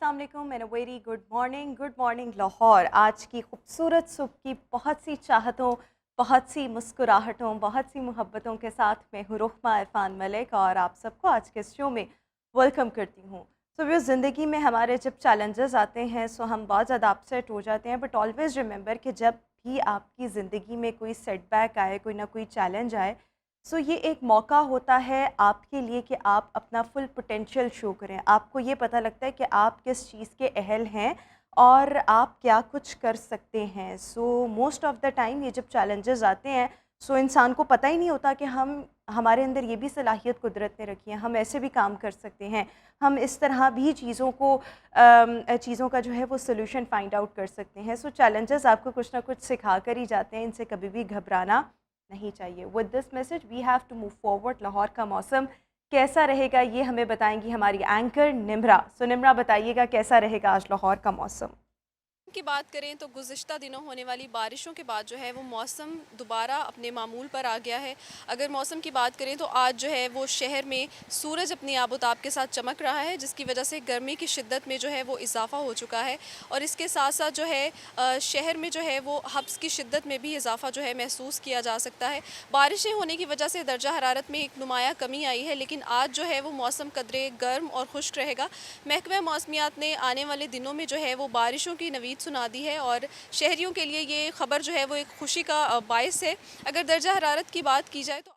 अस्सलाम वालेकुम and very good morning Lahore. आज की खूबसूरत सुबह की बहुत सी चाहतों, बहुत सी मुस्कुराहटों, बहुत सी मोहब्बतों के साथ मैं हूँ रुखमा इरफान मलिक और आप सबको आज के शो में वेलकम करती हूँ। सो वो ज़िंदगी में हमारे जब चैलेंजेस आते हैं सो हम बहुत ज़्यादा अपसेट हो जाते हैं, बट ऑलवेज़ रिमेंबर कि जब भी आपकी ज़िंदगी में कोई सेटबैक आए, कोई ना कोई चैलेंज आए, सो ये एक मौका होता है आपके लिए कि आप अपना फुल पोटेंशियल शो करें। आपको ये पता लगता है कि आप किस चीज़ के अहल हैं और आप क्या कुछ कर सकते हैं। So most of the time ये जब चैलेंजेस आते हैं सो इंसान को पता ही नहीं होता कि हमारे अंदर ये भी सलाहियत कुदरत ने रखी है, हम ऐसे भी काम कर सकते हैं, हम इस तरह भी चीज़ों का जो है वो सोल्यूशन फाइंड आउट कर सकते हैं। सो चैलेंजेस आपको कुछ ना कुछ सिखा कर ही जाते हैं, इनसे कभी भी घबराना नहीं चाहिए। With this message we have to move forward. Lahore का मौसम कैसा रहेगा ये हमें बताएंगी हमारी एंकर निम्रा। सो निम्रा, बताइएगा कैसा रहेगा आज लाहौर का मौसम? की बात करें तो गुज़िश्ता दिनों होने वाली बारिशों के बाद जो है वो मौसम दोबारा अपने मामूल पर आ गया है। अगर मौसम की बात करें तो आज जो है वो शहर में सूरज अपनी आबोताब के साथ चमक रहा है, जिसकी वजह से गर्मी की शिद्दत में जो है वो इजाफ़ा हो चुका है। और इसके साथ साथ जो है शहर में जो है वो हब्स की शिद्दत में भी इजाफ़ा जो है महसूस किया जा सकता है। बारिशें होने की वजह से दर्जा हरारत में एक नुमाया कमी आई है, लेकिन आज जो है वो मौसम कदरे गर्म और खुश्क रहेगा। महकमा मौसमियात ने आने वाले दिनों में जो है वो बारिशों की नवीद सुना दी है और शहरियों के लिए ये खबर जो है वो एक खुशी का बायस है। अगर दर्जा हरारत की बात की जाए तो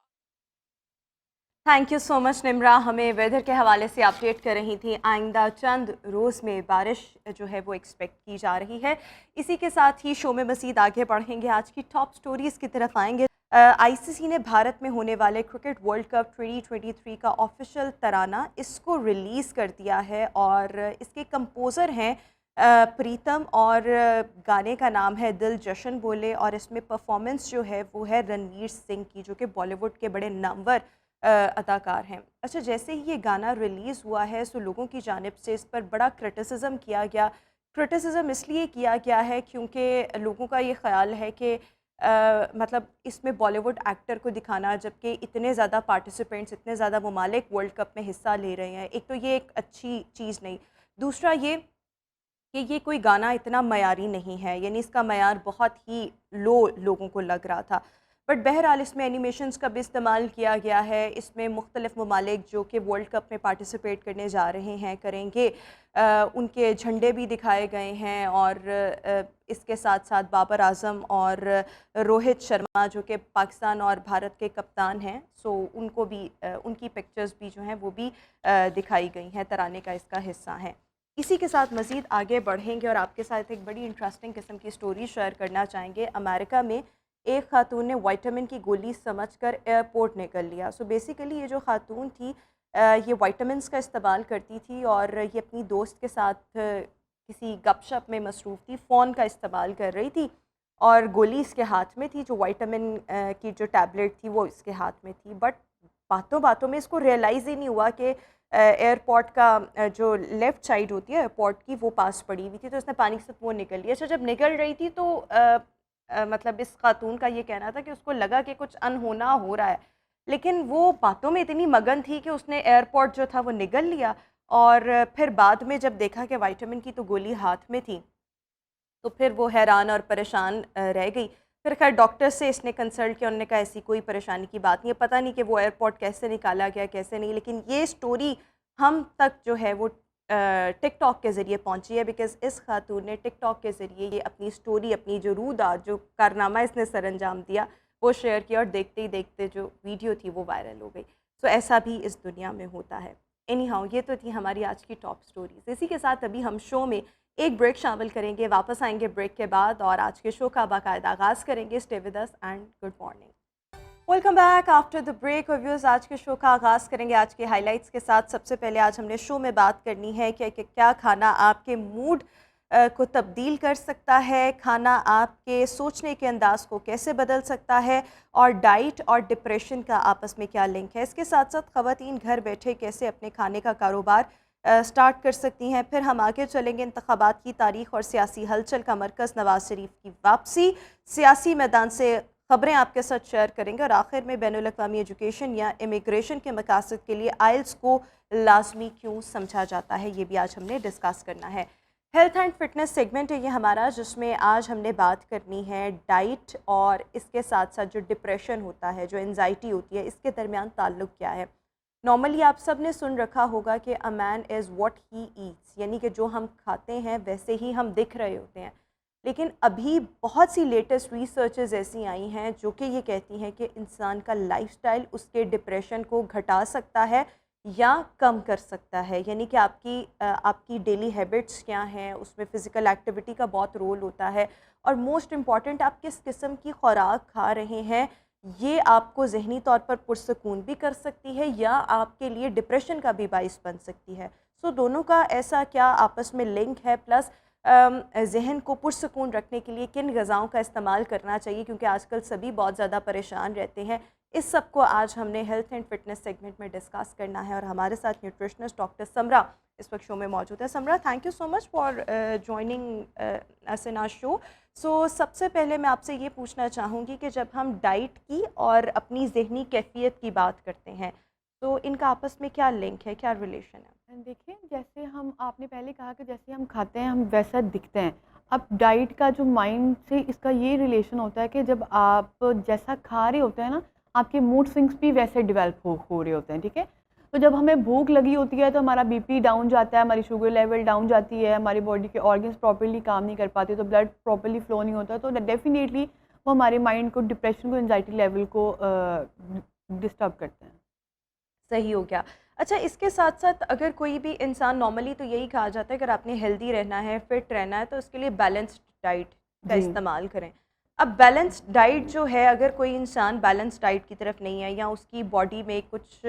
thank you so much Nimra, हमें वेदर के हवाले से अपडेट कर रही थी। आइंदा चंद रोज़ में बारिश जो है वो एक्सपेक्ट की जा रही है। इसी के साथ ही शो में मज़ीद आगे बढ़ेंगे, आज की टॉप स्टोरीज़ की तरफ आएंगे। आईसीसी ने भारत में होने वाले क्रिकेट वर्ल्ड कप 2023 का ऑफिशियल तराना इसको रिलीज़ कर दिया है और इसके कंपोज़र हैं प्रीतम और गाने का नाम है दिल जशन बोले और इसमें परफॉर्मेंस जो है वो है रणवीर सिंह की, जो कि बॉलीवुड के बड़े नामवर अदाकार हैं। अच्छा, जैसे ही ये गाना रिलीज़ हुआ है सो लोगों की जानिब से इस पर बड़ा क्रिटिसिज्म किया गया। क्रिटिसिज्म इसलिए किया गया है क्योंकि लोगों का ये ख़्याल है कि मतलब इसमें बॉलीवुड एक्टर को दिखाना, जबकि इतने ज़्यादा पार्टिसिपेंट्स, इतने ज़्यादा ममालिक वर्ल्ड कप में हिस्सा ले रहे हैं, एक तो ये एक अच्छी चीज़ नहीं। दूसरा ये कि ये कोई गाना इतना मयारी नहीं है, यानी इसका मयार बहुत ही लो लोगों को लग रहा था। बट बहरहाल इसमें एनिमेशंस का भी इस्तेमाल किया गया है, इसमें मुख्तलिफ़ ममालिक जो कि वर्ल्ड कप में पार्टिसिपेट करने जा रहे हैं करेंगे, उनके झंडे भी दिखाए गए हैं और इसके साथ साथ बाबर आज़म और रोहित शर्मा जो कि पाकिस्तान और भारत के कप्तान हैं, सो उनको भी उनकी पिक्चर्स भी जो हैं वो भी दिखाई गई हैं, तराने का इसका हिस्सा हैं। इसी के साथ मज़ीद आगे बढ़ेंगे और आपके साथ एक बड़ी इंटरेस्टिंग किस्म की स्टोरी शेयर करना चाहेंगे। अमेरिका में एक खातून ने विटामिन की गोली समझकर एयरपोर्ट निकल लिया। सो बेसिकली ये जो खातून थी ये विटामिन्स का इस्तेमाल करती थी और ये अपनी दोस्त के साथ किसी गपशप में मसरूफ़ थी, फ़ोन का इस्तेमाल कर रही थी और गोली इसके हाथ में थी, जो विटामिन की जो टैबलेट थी वो इसके हाथ में थी। बट बातों बातों में इसको रियलाइज़ ही नहीं हुआ कि एयरपोर्ट का जो लेफ़्ट साइड होती है एयरपोर्ट की वो पास पड़ी हुई थी, तो उसने पानी से वो निकल लिया। अच्छा, जब निकल रही थी तो मतलब इस खातून का ये कहना था कि उसको लगा कि कुछ अनहोना हो रहा है, लेकिन वो बातों में इतनी मगन थी कि उसने एयरपोर्ट जो था वो निगल लिया और फिर बाद में जब देखा कि विटामिन की तो गोली हाथ में थी, तो फिर वो हैरान और परेशान रह गई। फिर खैर डॉक्टर से इसने कंसल्ट किया, उन्होंने कहा ऐसी कोई परेशानी की बात नहीं है, पता नहीं कि वो एयरपोर्ट कैसे निकाला गया कैसे नहीं, लेकिन ये स्टोरी हम तक जो है वो टिकटॉक के ज़रिए पहुंची है, बिकॉज़ इस खातून ने टिकटॉक के ज़रिए ये अपनी स्टोरी, अपनी जो रूदार जो कारनामा इसने सरअंजाम दिया वो शेयर किया और देखते ही देखते जो वीडियो थी वो वायरल हो गई। सो ऐसा भी इस दुनिया में होता है। एनी हाउ, ये तो थी हमारी आज की टॉप स्टोरीज़। इसी के साथ अभी हम शो में एक ब्रेक शामिल करेंगे, वापस आएंगे ब्रेक के बाद और आज के शो का बाकायदा आगाज़ करेंगे। Stay with us and good morning. Welcome back after the break. Viewers, आज के शो का आगाज़ करेंगे आज के हाइलाइट्स के साथ। सबसे पहले आज हमने शो में बात करनी है कि क्या खाना आपके मूड को तब्दील कर सकता है, खाना आपके सोचने के अंदाज़ को कैसे बदल सकता है और डाइट और डिप्रेशन का आपस में क्या लिंक है। इसके साथ साथ ख़वातीन घर बैठे कैसे अपने खाने का कारोबार स्टार्ट कर सकती हैं। फिर हम आगे चलेंगे, इंतखाबात की तारीख और सियासी हलचल का मरकज़ नवाज़ शरीफ की वापसी, सियासी मैदान से ख़बरें आपके साथ शेयर करेंगे और आखिर में बैनुल अक़वामी एजुकेशन या इमिग्रेशन के मकासद के लिए आइल्स को लाजमी क्यों समझा जाता है, ये भी आज हमने डिस्कस करना है। हेल्थ एंड फिटनेस सेगमेंट है ये हमारा, जिसमें आज हमने बात करनी है डाइट और इसके साथ साथ जो डिप्रेशन होता है, जो एंजाइटी होती है, इसके दरमियान ताल्लुक़ क्या है। नॉर्मली आप सब ने सुन रखा होगा कि a man is what he eats, यानी कि जो हम खाते हैं वैसे ही हम दिख रहे होते हैं। लेकिन अभी बहुत सी लेटेस्ट रिसर्चेस ऐसी आई हैं जो कि ये कहती हैं कि इंसान का लाइफस्टाइल उसके डिप्रेशन को घटा सकता है या कम कर सकता है। यानी कि आपकी डेली हैबिट्स क्या हैं, उसमें फ़िज़िकल एक्टिविटी का बहुत रोल होता है, और मोस्ट इम्पॉर्टेंट आप किस किस्म की खुराक खा रहे हैं, ये आपको ज़हनी तौर पर पुरसकून भी कर सकती है या आपके लिए डिप्रेशन का भी बाइस बन सकती है। सो दोनों का ऐसा क्या आपस में लिंक है, प्लस ज़हन को पुरसकून रखने के लिए किन ग़िज़ाओं का इस्तेमाल करना चाहिए, क्योंकि आजकल सभी बहुत ज़्यादा परेशान रहते हैं। इस सब को आज हमने हेल्थ एंड फिटनेस सेगमेंट में डिस्कस करना है और हमारे साथ न्यूट्रिशनिस्ट डॉक्टर समरा इस वक्त शो में मौजूद है। Samra, thank you so much for joining us in our show. So सबसे पहले मैं आपसे ये पूछना चाहूँगी कि जब हम डाइट की और अपनी ज़हनी कैफियत की बात करते हैं तो इनका आपस में क्या लिंक है, क्या रिलेशन है? देखिए, जैसे हम आपने पहले कहा कि जैसे हम खाते हैं हम वैसा दिखते हैं। अब डाइट का जो माइंड से इसका ये रिलेशन होता है कि जब आप जैसा खा रहे होते हैं ना, आपके मूड स्विंग्स भी वैसे डेवलप हो रहे होते हैं, ठीक है। तो जब हमें भूख लगी होती है तो हमारा बीपी डाउन जाता है, हमारी शुगर लेवल डाउन जाती है, हमारी बॉडी के ऑर्गन्स प्रॉपर्ली काम नहीं कर पाते, तो ब्लड प्रॉपर्ली फ्लो नहीं होता, तो डेफिनेटली वो हमारे माइंड को, डिप्रेशन को, एंजाइटी लेवल को डिस्टर्ब करते हैं। सही हो गया। अच्छा, इसके साथ साथ अगर कोई भी इंसान, नॉर्मली तो यही कहा जाता है अगर आपने हेल्दी रहना है, फिट रहना है, तो उसके लिए बैलेंस्ड डाइट का इस्तेमाल करें। अब बैलेंस्ड डाइट जो है, अगर कोई इंसान बैलेंस्ड डाइट की तरफ नहीं है या उसकी बॉडी में कुछ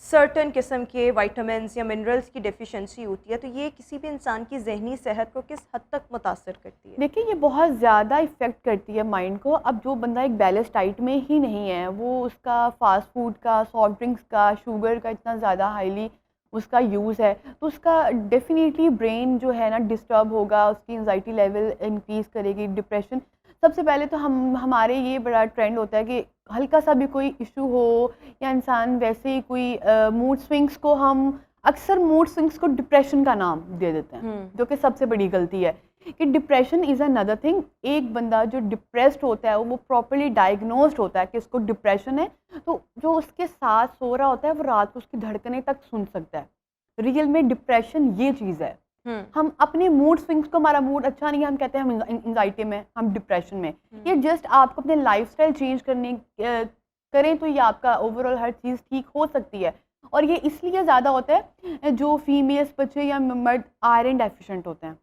सर्टेन किस्म के विटामिन्स या मिनरल्स की डेफिशिएंसी होती है, तो ये किसी भी इंसान की ज़हनी सेहत को किस हद तक मुतासर करती है? देखिए, ये बहुत ज़्यादा इफ़ेक्ट करती है माइंड को। अब जो बंदा एक बैलेंस डाइट में ही नहीं है, वो उसका फ़ास्ट फूड का, सॉफ्ट ड्रिंक्स का, शुगर का इतना ज़्यादा हाईली उसका यूज़ है, तो उसका डेफ़िनेटली ब्रेन जो है ना डिस्टर्ब होगा, उसकी एंजाइटी लेवल इंक्रीज़ करेगी, डिप्रेशन। सबसे पहले तो हमारे ये बड़ा ट्रेंड होता है कि हल्का सा भी कोई इशू हो या इंसान वैसे ही कोई मूड स्विंग्स को, हम अक्सर मूड स्विंग्स को डिप्रेशन का नाम दे देते हैं, जो कि सबसे बड़ी गलती है। कि डिप्रेशन इज़ अनदर थिंग। एक बंदा जो डिप्रेस्ड होता है वो प्रॉपर्ली डायग्नोस्ड होता है कि उसको डिप्रेशन है, तो जो उसके साथ सो रहा होता है वो रात को उसकी धड़कनें तक सुन सकता है। रियल में डिप्रेशन ये चीज़ है। हम अपने मूड स्विंग्स को, हमारा मूड अच्छा नहीं है, हम कहते हैं हम एंजाइटी में, हम डिप्रेशन में। ये जस्ट आपको अपने लाइफस्टाइल चेंज करें तो ये आपका ओवरऑल हर चीज़ ठीक हो सकती है। और ये इसलिए ज़्यादा होता है जो फीमेल्स, बच्चे या मर्द आयरन डेफिशिएंट होते हैं।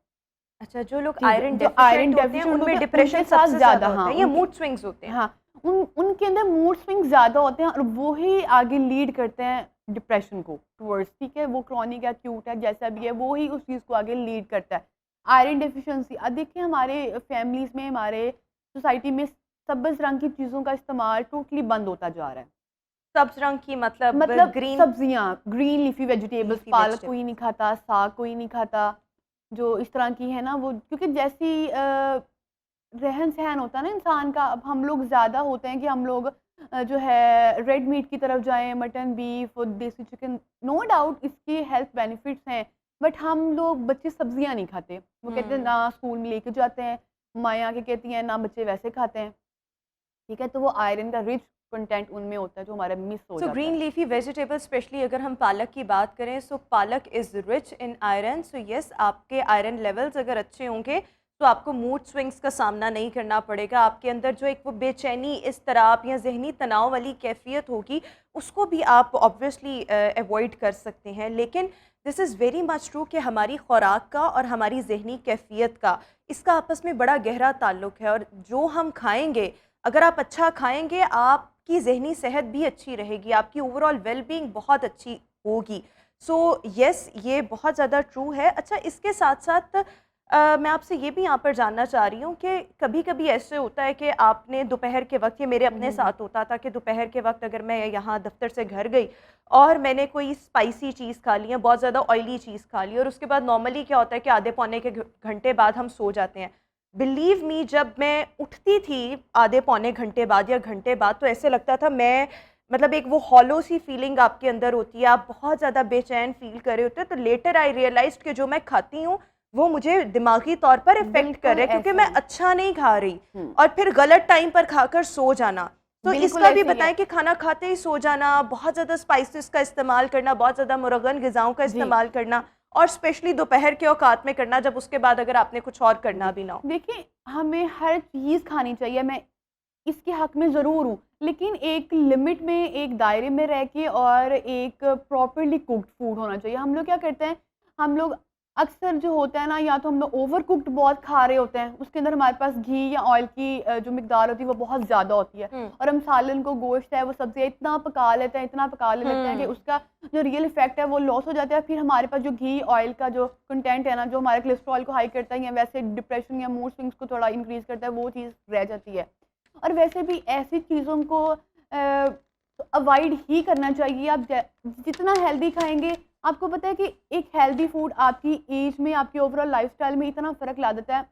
अच्छा, जो लोग ठीक है, आयरन जो आयरन डेफिशिएंट होते हैं उनमें डिप्रेशन उनके साथ सबसे ज़्यादा हाँ, होता है या मूड स्विंग्स होते हैं? हाँ, उनके अंदर मूड स्विंग्स ज़्यादा होते हैं और वो ही आगे लीड करते हैं डिप्रेशन को टुवर्ड्स, ठीक है। वो क्रॉनिक है, एक्यूट है, जैसा भी है, वो ही उस चीज़ को आगे लीड करता है। आयरन डेफिशिएंसी, अब देखिए हमारे फैमिलीज़ में, हमारे सोसाइटी में सब्ज़ रंग की चीज़ों का इस्तेमाल टोटली बंद होता जा रहा है। सब्ज रंग की मतलब ग्रीन सब्जियाँ, ग्रीन लीफी वेजिटेबल्स, पालक कोई नहीं खाता, साग कोई नहीं खाता, जो इस तरह की है ना, वो क्योंकि जैसी रहन सहन होता है ना इंसान का, अब हम लोग ज़्यादा होते हैं कि हम लोग जो है रेड मीट की तरफ जाएं, मटन, बीफ और देसी चिकन। नो डाउट इसके हेल्थ बेनिफिट्स हैं, बट हम लोग, बच्चे सब्जियां नहीं खाते। वो कहते हैं ना, स्कूल में लेके जाते हैं, माएँ आके कहती हैं ना, बच्चे वैसे खाते हैं, ठीक है। तो वो आयरन का रिच कंटेंट उनमें होता है जो हमारा मिस हो जाता है। ग्रीन लीफी वेजिटेबल, स्पेशली अगर हम पालक की बात करें, सो पालक is rich in iron. So yes, आपके आयरन लेवल्स अगर अच्छे होंगे तो आपको मूड स्विंग्स का सामना नहीं करना पड़ेगा। आपके अंदर जो एक वो बेचैनी, इज़्तिराब या ज़हनी तनाव वाली कैफियत होगी, उसको भी आप ऑब्वियसली अवॉइड कर सकते हैं। लेकिन this is very much true कि हमारी खुराक का और हमारी ज़हनी कैफियत का, इसका आपस में बड़ा गहरा ताल्लुक़ है। और जो हम खाएँगे, अगर आप अच्छा खाएँगे, आपकी ज़हनी सेहत भी अच्छी रहेगी, आपकी ओवरऑल वेलबींग बहुत अच्छी होगी। सो यस, ये बहुत ज़्यादा ट्रू है। अच्छा, इसके साथ साथ मैं आपसे ये भी यहाँ पर जानना चाह रही हूँ कि कभी-कभी ऐसे होता है कि आपने दोपहर के वक़्त, ये मेरे अपने साथ होता था कि दोपहर के वक़्त अगर मैं यहाँ दफ्तर से घर गई और मैंने कोई स्पाइसी चीज़ खा ली है, बहुत ज़्यादा ऑयली चीज़ खा ली, और उसके बाद नॉर्मली क्या होता है कि आधे पौने के घंटे बाद हम सो जाते हैं। बिलीव मी, जब मैं उठती थी आधे पौने घंटे बाद या घंटे बाद, तो ऐसे लगता था मैं, मतलब एक वो हॉलो सी फीलिंग आपके अंदर होती है, आप बहुत ज़्यादा बेचैन फील कर रहे होते हैं। तो लेटर आई रियलाइज कि जो मैं खाती हूँ वो मुझे दिमागी तौर पर इफेक्ट कर रहा है, क्योंकि मैं अच्छा नहीं खा रही, और फिर गलत टाइम पर खाकर सो जाना। तो इसका भी बताएं कि खाना खाते ही सो जाना, बहुत ज़्यादा स्पाइसेस का इस्तेमाल करना, बहुत ज़्यादा मुरगन ग़िज़ाओं का इस्तेमाल करना, और स्पेशली दोपहर के औकात में करना, जब उसके बाद अगर आपने कुछ और करना भी ना हो। देखिए, हमें हर चीज़ खानी चाहिए, मैं इसके हक में ज़रूर हूँ, लेकिन एक लिमिट में, एक दायरे में रह के, और एक प्रॉपरली कुक्ड फूड होना चाहिए। हम लोग क्या करते हैं, हम लोग अक्सर जो होता है ना, या तो हम लोग ओवर कुक्ड बहुत खा रहे होते हैं, उसके अंदर हमारे पास घी या ऑयल की जो मिकदार होती है वो बहुत ज़्यादा होती है, और हम सालन को, गोश्त है, वो सब्ज़ियाँ इतना पका लेते हैं, इतना पका लेते हैं कि उसका जो रियल इफेक्ट है वो लॉस हो जाता है। फिर हमारे पास जो घी ऑयल का जो कंटेंट है ना, जो हमारे कोलेस्ट्रॉल को हाई करता है, या वैसे डिप्रेशन या मूड स्विंग्स को थोड़ा इंक्रीज़ करता है, वो चीज़ रह जाती है। और वैसे भी ऐसी चीज़ों को अवॉइड ही करना चाहिए। आप जितना हेल्दी खाएंगे, आपको पता है कि एक हेल्दी फूड आपकी एज में, आपकी ओवरऑल लाइफस्टाइल में इतना फ़र्क ला देता है।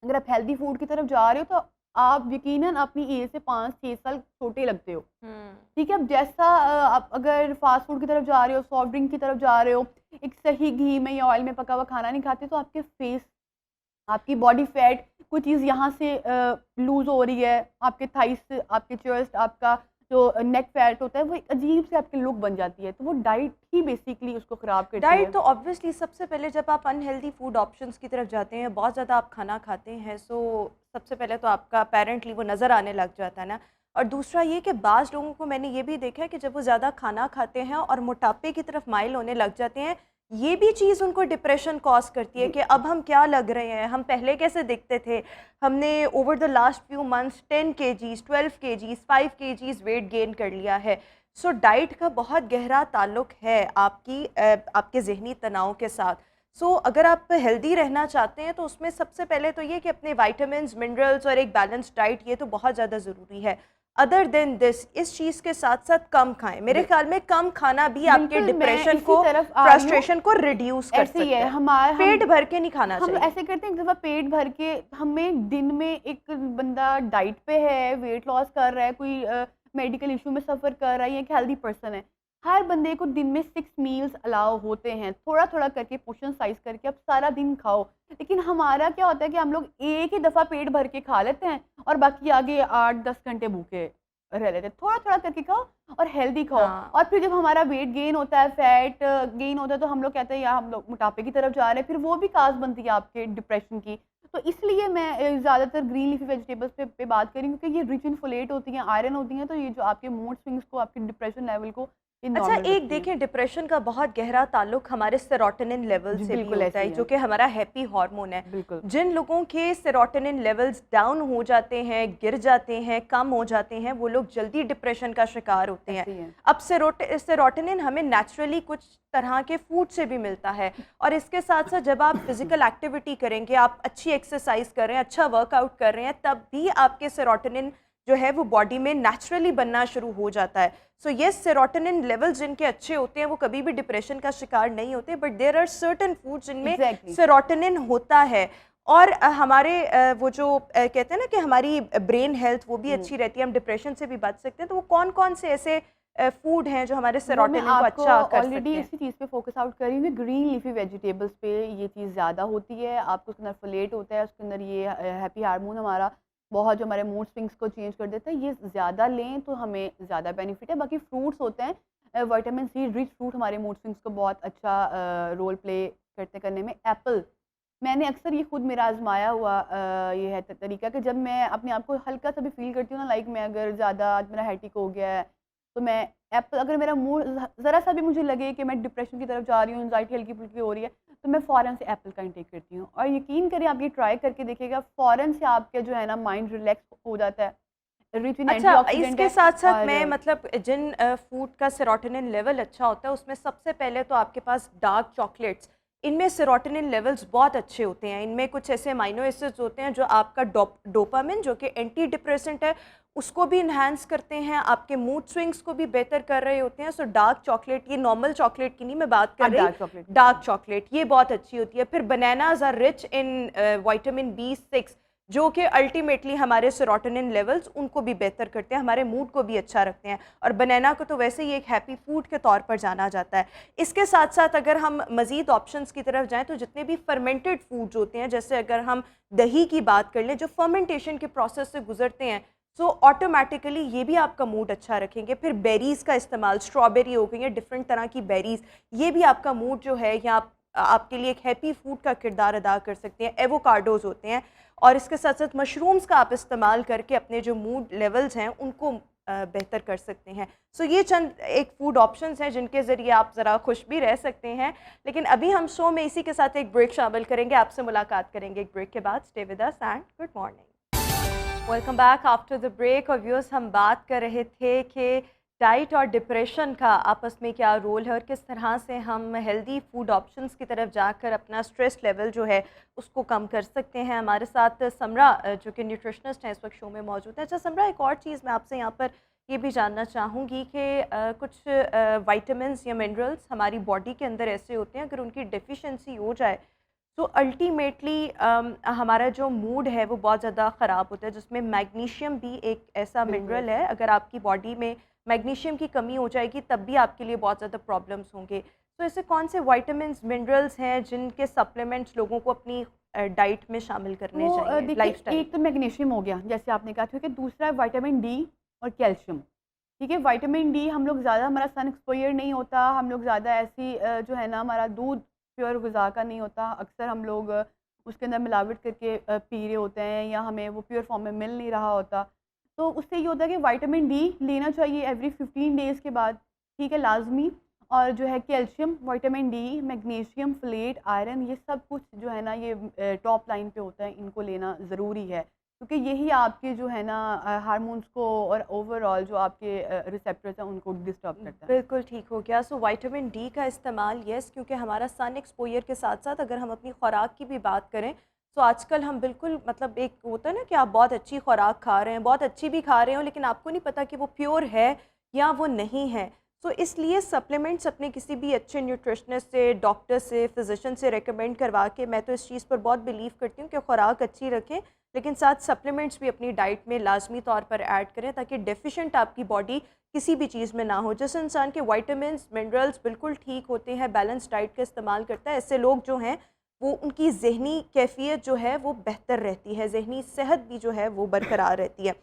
अगर आप हेल्दी फूड की तरफ जा रहे हो तो आप यकीनन अपनी एज से 5-6 साल छोटे लगते हो। ठीक है, अब जैसा आप अगर फास्ट फूड की तरफ जा रहे हो, सॉफ्ट ड्रिंक की तरफ जा रहे हो, एक सही घी में या ऑयल में पका हुआ खाना नहीं खाते, तो आपके फेस, आपकी बॉडी फैट, कोई चीज़ यहाँ से लूज़ हो रही है, आपके थाइस, आपके चेस्ट, आपका जो नेक फैट होता है, वो एक अजीब से आपकी लुक बन जाती है। तो वो डाइट ही बेसिकली उसको ख़राब करती है। डाइट तो ऑब्वियसली सबसे पहले, जब आप अनहेल्दी फूड ऑप्शंस की तरफ जाते हैं, बहुत ज़्यादा आप खाना खाते हैं, सो सबसे पहले तो आपका अपेरेंटली वो नज़र आने लग जाता है ना। और दूसरा ये कि बाज़ लोगों को मैंने ये भी देखा है कि जब वो ज़्यादा खाना खाते हैं और मोटापे की तरफ माइल होने लग जाते हैं, ये भी चीज़ उनको डिप्रेशन कॉज करती है कि अब हम क्या लग रहे हैं, हम पहले कैसे दिखते थे, हमने over the last few months 10 kgs, 12 kgs, 5 kgs weight gain कर लिया है। सो डाइट का बहुत गहरा ताल्लुक है आपके ज़हनी तनाव के साथ। सो अगर आप हेल्दी रहना चाहते हैं तो उसमें सबसे पहले तो ये कि अपने विटामिन्स, मिनरल्स और एक बैलेंस डाइट, ये तो बहुत ज़्यादा ज़रूरी है। अदर देन दिस, इस चीज़ के साथ साथ कम खाएं। मेरे ख्याल में कम खाना भी आपके डिप्रेशन को, फ्रस्ट्रेशन को रिड्यूस कर सकता है। हमारा पेट भर के नहीं खाना चाहिए। हम ऐसे करते हैं, एक दफ़ा पेट भर के, हमें दिन में, एक बंदा डाइट पे है, वेट लॉस कर रहा है, कोई मेडिकल इशू में सफ़र कर रहा है, या एक हेल्दी पर्सन है, हर बंदे को दिन में 6 मील्स अलाउ होते हैं, थोड़ा थोड़ा करके, पोर्शन साइज करके, आप सारा दिन खाओ। लेकिन हमारा क्या होता है कि हम लोग एक ही दफ़ा पेट भर के खा लेते हैं और बाकी आगे 8-10 घंटे भूखे रह लेते हैं। थोड़ा थोड़ा करके खाओ और हेल्दी खाओ। और फिर जब हमारा वेट गेन होता है, फैट गेन होता है, तो हम लोग कहते हैं यार हम लोग मोटापे की तरफ जा रहे हैं, फिर वो भी काज बनती है आपके डिप्रेशन की। तो इसलिए मैं ज़्यादातर ग्रीन लीफी वेजिटेबल्स पे बात करी, क्योंकि ये रिच इन फोलेट होती हैं, आयरन होती हैं, तो ये जो आपके मूड स्विंग्स को, आपके डिप्रेशन लेवल को अच्छा, एक देखें, डिप्रेशन का बहुत गहरा ताल्लुक हमारे सेरोटोनिन लेवल से भी होता है, जो कि हमारा हैप्पी हार्मोन है। जिन लोगों के सेरोटोनिन लेवल्स डाउन हो जाते हैं, गिर जाते हैं, कम हो जाते हैं, वो लोग जल्दी डिप्रेशन का शिकार होते हैं। अब सेरोटोनिन हमें नेचुरली कुछ तरह के फूड से भी मिलता है, और इसके साथ साथ जब आप फिजिकल एक्टिविटी करेंगे, आप अच्छी एक्सरसाइज कर रहे हैं, अच्छा वर्कआउट कर रहे हैं, तब भी आपके सेरोटोनिन जो है वो बॉडी में नेचुरली बनना शुरू हो जाता है। सो ये सेरोटोनिन लेवल्स जिनके अच्छे होते हैं वो कभी भी डिप्रेशन का शिकार नहीं होते, but there are certain foods जिनमें सेरोटोनिन होता है। और हमारे वो जो कहते हैं ना कि हमारी ब्रेन हेल्थ वो भी अच्छी रहती है, हम डिप्रेशन से भी बच सकते हैं। तो वो कौन कौन से ऐसे फूड हैं जो हमारे सेरोटोनिन को अच्छा कर सकते हैं? ऑलरेडी इसी चीज़ पे फोकस आउट करी हुई, ग्रीन लीफी वेजिटेबल्स पे ये चीज़ ज़्यादा होती है। आपको उसके अंदर फोलेट होता है, उसके अंदर ये हैप्पी हार्मोन हमारा बहुत, जो हमारे मूड स्विंग्स को चेंज कर देता है, ये ज़्यादा लें तो हमें ज़्यादा बेनिफिट है। बाकी फ्रूट्स होते हैं, विटामिन सी रिच फ्रूट हमारे मूड स्विंग्स को बहुत अच्छा रोल प्ले करने में। एप्पल, मैंने अक्सर ये खुद मेरा आजमाया हुआ ये है तरीका कि जब मैं अपने आप को हल्का सा भी फील करती हूँ ना, लाइक मैं अगर ज़्यादा आज मेरा हेटिक हो गया है, तो मैं एप्पल, अगर मेरा मूड ज़रा सा भी मुझे लगे कि मैं डिप्रेशन की तरफ जा रही हूँ, एंजाइटी हल्की फुल्की हो रही है, तो मैं फ़ौरन से एप्पल का इंटेक करती हूँ। और यकीन करें, आप ये ट्राई करके देखिएगा, फ़ौरन से आपके जो है ना माइंड रिलैक्स हो जाता है। अच्छा, इसके साथ साथ मैं मतलब जिन फूड का सेरोटोनिन लेवल अच्छा होता है उसमें सबसे पहले तो आपके पास डार्क चॉकलेट्स, इनमें सेरोटोनिन लेवल्स बहुत अच्छे होते हैं। इनमें कुछ ऐसे अमाइनो एसिड्स होते हैं जो आपका डोपामिन, जो कि एंटी डिप्रेसेंट है, उसको भी इन्हांस करते हैं, आपके मूड स्विंग्स को भी बेहतर कर रहे होते हैं। सो डार्क चॉकलेट, ये नॉर्मल चॉकलेट की नहीं मैं बात कर रही, डार्क चॉकलेट ये बहुत अच्छी होती है। फिर bananas are rich in vitamin B6, जो कि अल्टीमेटली हमारे सेरोटोनिन लेवल्स उनको भी बेहतर करते हैं, हमारे मूड को भी अच्छा रखते हैं। और बनाना को तो वैसे ही एक हैप्पी फूड के तौर पर जाना जाता है। इसके साथ साथ अगर हम मज़ीद ऑप्शंस की तरफ जाएँ तो जितने भी फर्मेंटेड फूड्स होते हैं, जैसे अगर हम दही की बात कर लें, जो फर्मेंटेशन के प्रोसेस से गुजरते हैं, सो ऑटोमेटिकली ये भी आपका मूड अच्छा रखेंगे। फिर बेरीज़ का इस्तेमाल, स्ट्रॉबेरी हो गई है, डिफरेंट तरह की बेरीज़, ये भी आपका मूड जो है या आपके लिए एक हैप्पी फूड का किरदार अदा कर सकते हैं। एवोकाडोज़ होते हैं, और इसके साथ साथ मशरूम्स का आप इस्तेमाल करके अपने जो मूड लेवल्स हैं उनको बेहतर कर सकते हैं। सो ये चंद एक फूड ऑप्शंस हैं जिनके ज़रिए आप ज़रा खुश भी रह सकते हैं। लेकिन अभी हम शो में इसी के साथ एक ब्रेक शामिल करेंगे, आपसे मुलाकात करेंगे एक ब्रेक के बाद। Stay with us and good morning. Welcome back after the break. और व्यूअर्स, हम बात कर रहे थे कि डाइट और डिप्रेशन का आपस में क्या रोल है और किस तरह से हम हेल्दी फूड ऑप्शंस की तरफ जाकर अपना स्ट्रेस लेवल जो है उसको कम कर सकते हैं। हमारे साथ समरा जो कि न्यूट्रिशनिस्ट हैं इस वक्त शो में मौजूद है। अच्छा समरा, एक और चीज़ मैं आपसे यहाँ पर ये भी जानना चाहूँगी कि कुछ वाइटामिन्स या मिनरल्स हमारी बॉडी के अंदर ऐसे होते हैं, अगर उनकी डेफिशिएंसी हो जाए तो अल्टीमेटली हमारा जो मूड है वो बहुत ज़्यादा ख़राब होता है, जिसमें मैग्नीशियम भी एक ऐसा मिनरल है। अगर आपकी बॉडी में मैग्नीशियम की कमी हो जाएगी तब भी आपके लिए बहुत ज़्यादा प्रॉब्लम्स होंगे। तो ऐसे कौन से विटामिन्स, मिनरल्स हैं जिनके सप्लीमेंट्स लोगों को अपनी डाइट में शामिल करने चाहिए? देखिए, लाइफस्टाइल। एक तो मैग्नीशियम हो गया जैसे आपने कहा, ठीक है। दूसरा विटामिन डी और कैल्शियम, ठीक है। विटामिन डी हम लोग ज़्यादा, हमारा सन एक्सपोजर नहीं होता, हम लोग ज़्यादा ऐसी जो है ना, हमारा दूध प्योर ग़िज़ा का नहीं होता, अक्सर हम लोग उसके अंदर मिलावट करके पी रहे होते हैं, या हमें वो प्योर फॉर्म में मिल नहीं रहा होता। तो उससे ये होता है कि विटामिन डी लेना चाहिए एवरी 15 डेज़ के बाद, ठीक है, लाजमी। और जो है calcium, vitamin D, magnesium, folate, iron, ये सब कुछ जो है ना, ये टॉप लाइन पे होता है, इनको लेना ज़रूरी है, क्योंकि यही आपके जो है ना हार्मोन्स को और ओवरऑल जो आपके रिसेप्टर्स हैं उनको डिस्टर्ब करता है। बिल्कुल ठीक हो गया। सो विटामिन डी का इस्तेमाल, यस, क्योंकि हमारा सन एक्सपोजर के साथ साथ अगर हम अपनी खुराक की भी बात करें तो आजकल हम बिल्कुल, मतलब एक होता है ना कि आप बहुत अच्छी खुराक खा रहे हैं, बहुत अच्छी भी खा रहे हो, लेकिन आपको नहीं पता कि वो प्योर है या वो नहीं है। तो इसलिए सप्लीमेंट्स अपने किसी भी अच्छे न्यूट्रिशनिस्ट से, डॉक्टर से, फिजिशियन से रेकमेंड करवा के, मैं तो इस चीज़ पर बहुत बिलीव करती हूँ कि खुराक अच्छी रखें, लेकिन साथ सप्लीमेंट्स भी अपनी डाइट में लाजमी तौर पर ऐड करें, ताकि डेफिशिएंट आपकी बॉडी किसी भी चीज़ में ना हो। जिस इंसान के विटामिन्स, मिनरल्स बिल्कुल ठीक होते हैं, बैलेंस डाइट का इस्तेमाल करता है, ऐसे लोग जो हैं वो, उनकी ज़हनी कैफ़ियत जो है वो बेहतर रहती है, ज़हनी सेहत भी जो है वो बरकरार रहती है।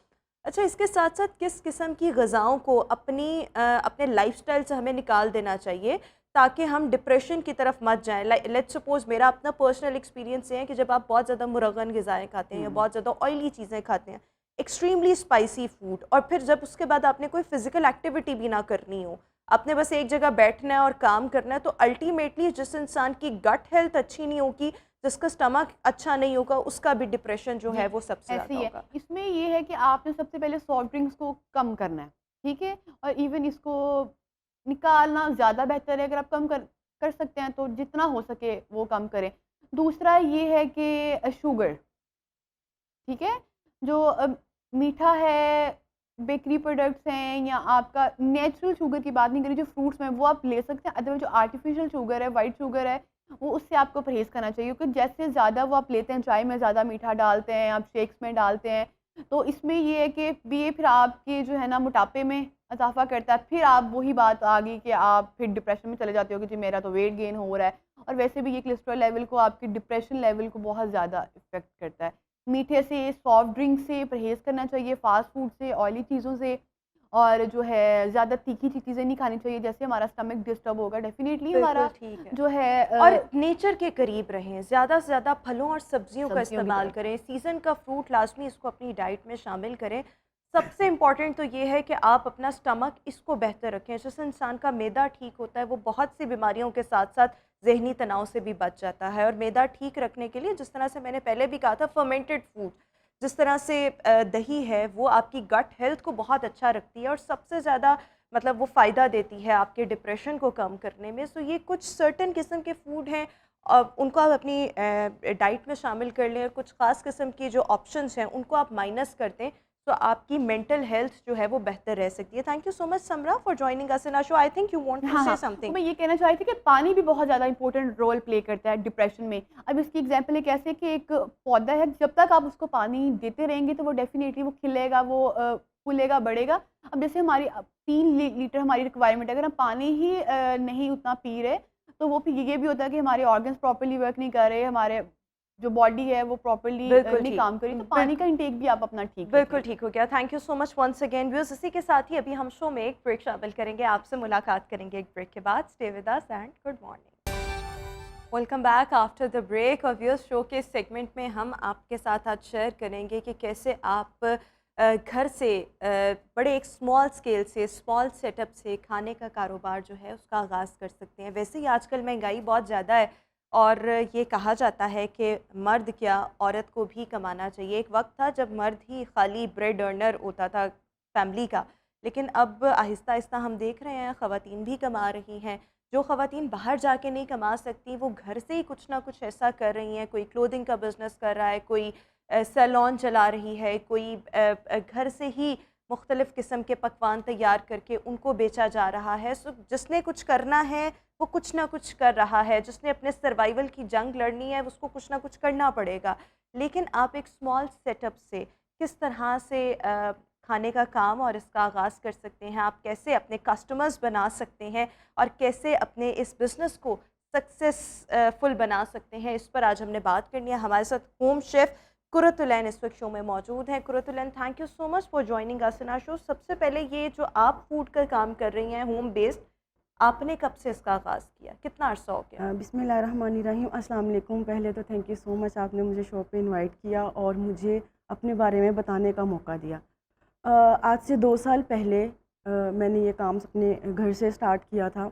अच्छा, इसके साथ साथ किस किस्म की ग़िज़ाओं को अपने लाइफ़स्टाइल से हमें निकाल देना चाहिए ताकि हम डिप्रेशन की तरफ मत जाएँ? लेट्स सपोज़, मेरा अपना पर्सनल एक्सपीरियंस ये है कि जब आप बहुत ज़्यादा मुरगन ग़िज़ाएँ खाते हैं या बहुत ज़्यादा ऑयली चीज़ें खाते हैं, एक्सट्रीमली स्पाइसी फूड, और फिर जब उसके बाद आपने कोई फ़िज़िकल एक्टिविटी भी ना करनी हो, आपने बस एक जगह बैठना है और काम करना है, तो अल्टीमेटली जिस इंसान की गट हेल्थ अच्छी नहीं होगी, जिसका स्टमक अच्छा नहीं होगा, उसका भी डिप्रेशन जो है वो सबसे ऐसे ज़्यादा ही है। होगा। इसमें ये है कि आपने सबसे पहले सॉफ्ट ड्रिंक्स को कम करना है, ठीक है, और इवन इसको निकालना ज़्यादा बेहतर है। अगर आप कम कर कर सकते हैं तो जितना हो सके वो कम करें। दूसरा ये है कि शुगर, ठीक है, जो मीठा है, बेकरी प्रोडक्ट्स हैं, या आपका नेचुरल शुगर की बात नहीं करी, जो फ्रूट्स में वो आप ले सकते हैं। अदरवाइज जो आर्टिफिशियल शुगर है, वाइट शुगर है, वो उससे आपको परहेज़ करना चाहिए, क्योंकि जैसे ज़्यादा वो आप लेते हैं, चाय में ज़्यादा मीठा डालते हैं, आप शेक्स में डालते हैं, तो इसमें ये है कि ये फिर आपके जो है ना मोटापे में इजाफ़ा करता है। फिर आप वही बात आ गई कि आप फिर डिप्रेशन में चले जाते हो कि जी मेरा तो वेट गेन हो रहा है, और वैसे भी ये कोलेस्ट्रॉल लेवल को, आपके डिप्रेशन लेवल को बहुत ज़्यादा इफ़ेक्ट करता है। मीठे से, सॉफ्ट ड्रिंक से परहेज़ करना चाहिए, फ़ास्ट फूड से, ऑयली चीज़ों से, और जो है ज़्यादा तीखी चीज़ें नहीं खानी चाहिए, जैसे हमारा स्टमक डिस्टर्ब होगा, डेफ़िनेटली बिल्कुल हमारा ठीक है। जो है और नेचर के करीब रहें, ज़्यादा से ज़्यादा फलों और सब्जियों का सब्जियों की इस्तेमाल तरफ। करें, सीज़न का फ्रूट लाजमी इसको अपनी डाइट में शामिल करें। सबसे इम्पॉर्टेंट तो ये है कि आप अपना स्टमक इसको बेहतर रखें। जिस इंसान का मैदा ठीक होता है वो बहुत सी बीमारियों के साथ साथ ज़हनी तनाव से भी बच जाता है। और मैदा ठीक रखने के लिए, जिस तरह से मैंने पहले भी कहा था, फर्मेंटेड फूड, जिस तरह से दही है, वो आपकी गट हेल्थ को बहुत अच्छा रखती है और सबसे ज़्यादा, मतलब वो फ़ायदा देती है आपके डिप्रेशन को कम करने में। सो ये कुछ सर्टेन किस्म के फूड हैं, उनको आप अपनी डाइट में शामिल कर लें, और कुछ ख़ास किस्म की जो ऑप्शंस हैं उनको आप माइनस कर दें, तो तो आपकी मेंटल हेल्थ जो है वो बेहतर रह सकती है। Thank you so much Samra for joining us in our show. I think you want to say तो समथिंग। मैं ये कहना चाह रही थी कि पानी भी बहुत ज़्यादा इंपॉर्टेंट रोल प्ले करता है डिप्रेशन में। अब इसकी एग्जांपल एक ऐसे कि एक पौधा है, जब तक आप उसको पानी देते रहेंगे तो वो डेफिनेटली वो खिलेगा, वो फूलेगा, बढ़ेगा। अब जैसे हमारी 3 लीटर हमारी रिक्वायरमेंट है, अगर हम पानी ही नहीं उतना पी रहे तो वो फिर ये भी होता है कि हमारे ऑर्गन्स प्रॉपर्ली वर्क नहीं कर रहे, हमारे जो बॉडी है वो प्रॉपर्ली बिल्कुल नहीं ठीक। काम कर रही, तो पानी का इंटेक भी आप अपना ठीक बिल्कुल रखें। ठीक हो गया। Thank you so much once again viewers. इसी के साथ ही अभी हम शो में एक ब्रेक शामिल करेंगे। आपसे मुलाकात करेंगे एक ब्रेक के बाद। Stay with us and good morning. Welcome back after the break. और व्यूअर्स, शो के सेगमेंट में हम आपके साथ आज शेयर करेंगे कि कैसे आप घर से बड़े एक स्मॉल स्केल से, स्मॉल सेटअप से खाने का कारोबार जो है उसका आगाज़ कर सकते हैं। वैसे ही आजकल महंगाई बहुत ज़्यादा है और ये कहा जाता है कि मर्द क्या, औरत को भी कमाना चाहिए। एक वक्त था जब मर्द ही खाली ब्रेड अर्नर होता था फैमिली का, लेकिन अब आहिस्ता आहिस्ता हम देख रहे हैं ख़वातीन भी कमा रही हैं। जो ख़वातीन बाहर जाके नहीं कमा सकती वो घर से ही कुछ ना कुछ ऐसा कर रही हैं। कोई क्लोथिंग का बिज़नेस कर रहा है, कोई सैलून चला रही है, कोई घर से ही मुख्तलिफ़ किस्म के पकवान तैयार करके उनको बेचा जा रहा है। सो जिसने कुछ करना है वो कुछ ना कुछ कर रहा है। जिसने अपने सर्वाइवल की जंग लड़नी है उसको कुछ ना कुछ करना पड़ेगा। लेकिन आप एक स्मॉल सेटअप से किस तरह से खाने का काम और इसका आगाज़ कर सकते हैं, आप कैसे अपने कस्टमर्स बना सकते हैं और कैसे अपने इस बिज़नेस को सक्सेसफुल बना सकते हैं, इस पर आज हमने बात करनी है। हमारे साथ होम शेफ़ कुरतुलैन इस वक्त शो में मौजूद हैं। Qurratulain, thank you so much for joining us in our show. सबसे पहले ये जो आप फूड का काम कर रही हैं होम बेस्ड, आपने कब से इसका आगाज़ किया, कितना अर्सा हो गया? बिस्मिल्लाहिर्रहमानिर्रहीम। अस्सलाम वालेकुम। पहले तो थैंक यू सो मच, आपने मुझे शो पे इनवाइट किया और मुझे अपने बारे में बताने का मौका दिया। आज से 2 साल पहले मैंने ये काम अपने घर से स्टार्ट किया था।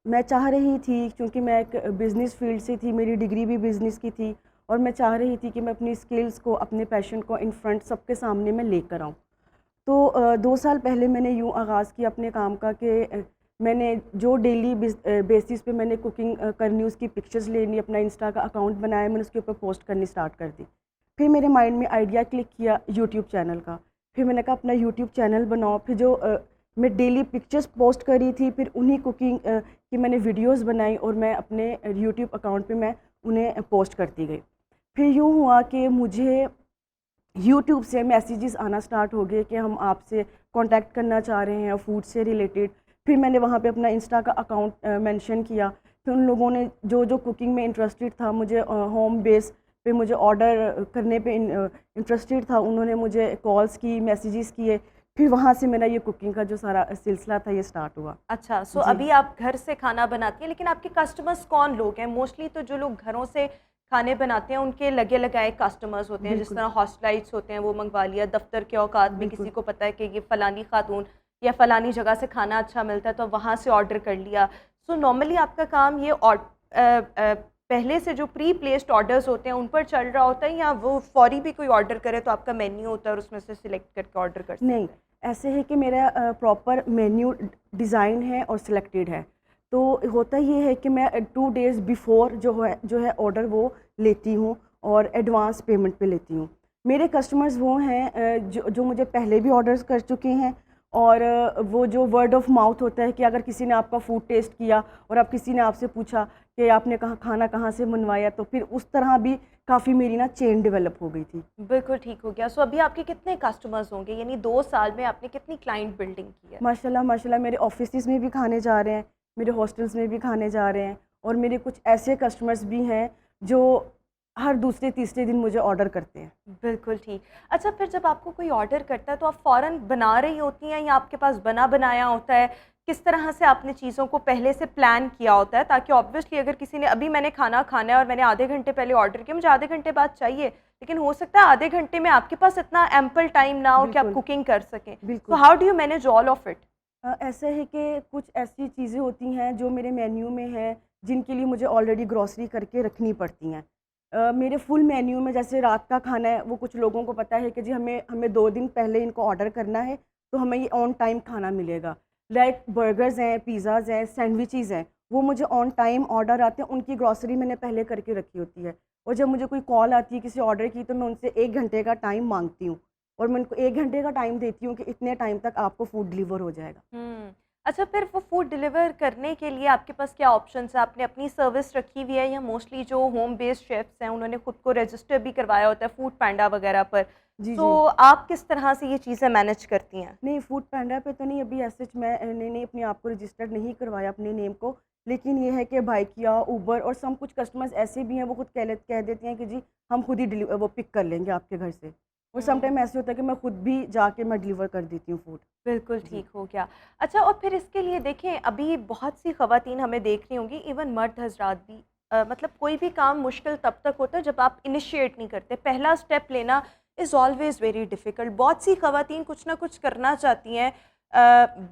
मैं चाह रही थी, क्योंकि मैं एक बिज़नेस फील्ड से थी, मेरी डिग्री भी बिज़नेस की थी और मैं चाह रही थी कि मैं अपनी स्किल्स को, अपने पैशन को इन फ्रंट सबके सामने मैं लेकर आऊँ। तो 2 साल पहले मैंने यूँ आगाज़ किया अपने काम का कि मैंने जो डेली बेसिस पे मैंने कुकिंग करनी, उसकी पिक्चर्स लेनी, अपना इंस्टा का अकाउंट बनाया, मैंने उसके ऊपर पोस्ट करनी स्टार्ट कर दी। फिर मेरे माइंड में आइडिया क्लिक किया यूट्यूब चैनल का। फिर मैंने कहा अपना यूट्यूब चैनल बनाओ। फिर जो मैं डेली पिक्चर्स पोस्ट करी थी, फिर उन्हीं कुकिंग की मैंने वीडियोस बनाई और मैं अपने यूट्यूब अकाउंट पे मैं उन्हें पोस्ट करती गई। फिर यूँ हुआ कि मुझे यूट्यूब से मैसेजेस आना स्टार्ट हो गए कि हम आपसे कांटेक्ट करना चाह रहे हैं फूड से रिलेटेड। फिर मैंने वहाँ पे अपना इंस्टा का अकाउंट मेंशन किया। फिर उन लोगों ने जो कुकिंग में इंटरेस्टेड था, मुझे होम बेस पे मुझे ऑर्डर करने पे इंटरेस्टेड था, उन्होंने मुझे कॉल्स की, मैसेजेस किए। फिर वहाँ से मेरा ये कुकिंग का जो सारा सिलसिला था ये स्टार्ट हुआ। अच्छा, सो अभी आप घर से खाना बनाती हैं, लेकिन आपके कस्टमर्स कौन लोग हैं? मोस्टली तो जो लोग घरों से खाने बनाते हैं उनके लगे लगाए कस्टमर्स होते हैं, जिस तरह हॉस्टलाइट्स होते हैं वो मंगवा लिया, दफ्तर के औकात में किसी को पता है कि ये फ़लानी खातून या फ़लानी जगह से खाना अच्छा मिलता है तो वहाँ से ऑर्डर कर लिया। सो नॉर्मली आपका काम ये पहले से जो प्री प्लेस्ड ऑर्डर्स होते हैं उन पर चल रहा होता है, या वो फौरी भी कोई ऑर्डर करे तो आपका मेन्यू होता है और उसमें से सिलेक्ट करके ऑर्डर कर सकते हैं? नहीं, ऐसे है कि मेरा प्रॉपर मेन्यू डिज़ाइन है और सिलेक्टेड है। तो होता ये है कि मैं 2 डेज़ बिफ़ोर जो है ऑर्डर वो लेती हूँ और एडवांस पेमेंट पे लेती हूँ। मेरे कस्टमर्स वो हैं जो मुझे पहले भी ऑर्डर्स कर चुके हैं, और वो जो वर्ड ऑफ माउथ होता है कि अगर किसी ने आपका फूड टेस्ट किया और अब किसी ने आपसे पूछा कि आपने खाना कहाँ से मनवाया, तो फिर उस तरह भी काफ़ी मेरी ना चेन डेवलप हो गई थी। बिल्कुल ठीक हो गया। सो अभी आपके कितने कस्टमर्स होंगे, यानी 2 साल में आपने कितनी क्लाइंट बिल्डिंग की है? माशाल्लाह माशाल्लाह, मेरे ऑफिसेज़ में भी खाने जा रहे हैं, मेरे हॉस्टल्स में भी खाने जा रहे हैं, और मेरे कुछ ऐसे कस्टमर्स भी हैं जो हर दूसरे तीसरे दिन मुझे ऑर्डर करते हैं। बिल्कुल ठीक। अच्छा, फिर जब आपको कोई ऑर्डर करता है तो आप फ़ौरन बना रही होती हैं या आपके पास बना बनाया होता है? किस तरह से आपने चीज़ों को पहले से प्लान किया होता है, ताकि ऑब्वियसली अगर किसी ने अभी मैंने खाना खाना है और मैंने आधे घंटे पहले ऑर्डर किया, मुझे आधे घंटे बाद चाहिए, लेकिन हो सकता है आधे घंटे में आपके पास इतना एम्पल टाइम ना हो कि आप कुकिंग कर सकें। बिल्कुल। तो how do you manage all of it? ऐसा है कि कुछ ऐसी चीज़ें होती हैं जो मेरे मेन्यू में हैं, जिनके लिए मुझे ऑलरेडी ग्रॉसरी करके रखनी पड़ती हैं। मेरे फुल मेन्यू में जैसे रात का खाना है, वो कुछ लोगों को पता है कि जी हमें 2 दिन पहले इनको ऑर्डर करना है तो हमें ये ऑन टाइम खाना मिलेगा। लाइक बर्गर्स हैं, पिज़्ज़ाज़ हैं, सैंडविचेज़ हैं, वो मुझे ऑन टाइम ऑर्डर आते हैं, उनकी ग्रॉसरी मैंने पहले करके रखी होती है। और जब मुझे कोई कॉल आती है किसी ऑर्डर की, तो मैं उनसे 1 घंटे का टाइम मांगती हूँ और मैं उनको 1 घंटे का टाइम देती हूँ कि इतने टाइम तक आपको फूड डिलीवर हो जाएगा। अच्छा, फिर वो फूड डिलीवर करने के लिए आपके पास क्या ऑप्शंस है? आपने अपनी सर्विस रखी हुई है या मोस्टली जो होम बेस्ड शेफ्स हैं उन्होंने खुद को रजिस्टर भी करवाया होता है फूड पैंडा वगैरह पर? जी, तो जी। आप किस तरह से ये चीज़ें मैनेज करती हैं? नहीं, फूड पांडा पे तो नहीं, अभी ऐसे मैंने अपने आप को रजिस्टर्ड नहीं करवाया अपने नेम को। लेकिन ये है कि बाइकिया, उबर और सब कुछ कस्टमर्स ऐसे भी हैं, वो खुद कह देते हैं कि जी हम खुद ही वो पिक कर लेंगे आपके घर से। और सम टाइम ऐसे होता है कि मैं खुद भी जाके मैं डिलीवर कर देती हूँ फूड। बिल्कुल जी। ठीक हो गया। अच्छा, और फिर इसके लिए देखें अभी बहुत सी ख़वातीन हमें देख रही होंगी, इवन मर्द हज़रात भी, मतलब कोई भी काम मुश्किल तब तक होता है जब आप इनिशिएट नहीं करते। पहला स्टेप लेना इज़ ऑलवेज़ वेरी डिफ़िकल्ट। बहुत सी ख़वातीन कुछ ना कुछ करना चाहती हैं,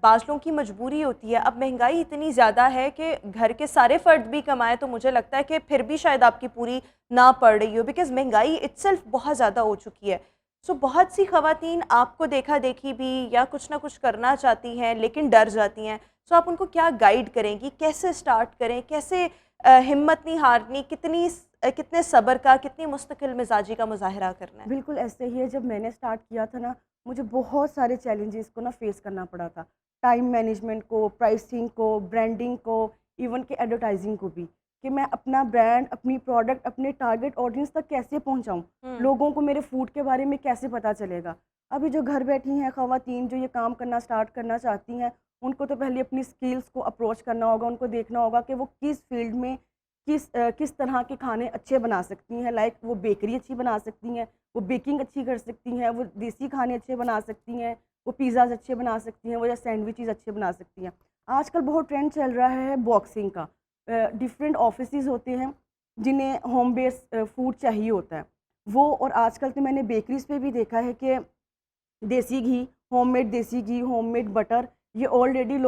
बाज़ लोगों की मजबूरी होती है। अब महंगाई इतनी ज़्यादा है कि घर के सारे फ़र्द भी कमाएँ तो मुझे लगता है कि फिर भी शायद आपकी पूरी ना पड़ रही हो, बिकॉज़ महंगाई इटसेल्फ बहुत ज़्यादा हो चुकी है। सो बहुत सी ख़वातीन आपको देखा-देखी भी या कुछ ना कुछ करना चाहती हैं लेकिन डर जाती हैं। सो आप उनको क्या गाइड करेंगी? कैसे स्टार्ट करें? कैसे हिम्मत नहीं हारनी? कितने सब्र का, कितनी मुस्तकिल मिज़ाजी का मुज़ाहिरा करना है? बिल्कुल ऐसे ही है, जब मैंने स्टार्ट किया था ना, मुझे बहुत सारे चैलेंजेस को ना फेस करना पड़ा था। टाइम मैनेजमेंट को, प्राइसिंग को, ब्रांडिंग को, इवन के एडवर्टाइजिंग को भी, कि मैं अपना ब्रांड, अपनी प्रोडक्ट अपने टारगेट ऑडियंस तक कैसे पहुंचाऊं, हुँ। लोगों को मेरे फूड के बारे में कैसे पता चलेगा। अभी जो घर बैठी हैं ख़वातीन जो ये काम करना स्टार्ट करना चाहती हैं, उनको तो पहले अपनी स्किल्स को अप्रोच करना होगा, उनको देखना होगा कि वो किस फील्ड में किस तरह के खाने अच्छे बना सकती हैं। लाइक वो बेकरी अच्छी बना सकती हैं, वो बेकिंग अच्छी कर सकती हैं, वो देसी खाने अच्छे बना सकती हैं, वो पिज़्ज़ाज़ अच्छे बना सकती हैं, वो या सैंडविचेज़ अच्छे बना सकती हैं। आजकल बहुत ट्रेंड चल रहा है बॉक्सिंग का। डिफरेंट ऑफिसेज़ होते हैं जिन्हें होम बेस्ड फूड चाहिए होता है। वो और आजकल तो मैंने बेकरीज़ पे भी देखा है कि देसी घी, होममेड देसी घी, होममेड बटर, ये ऑलरेडी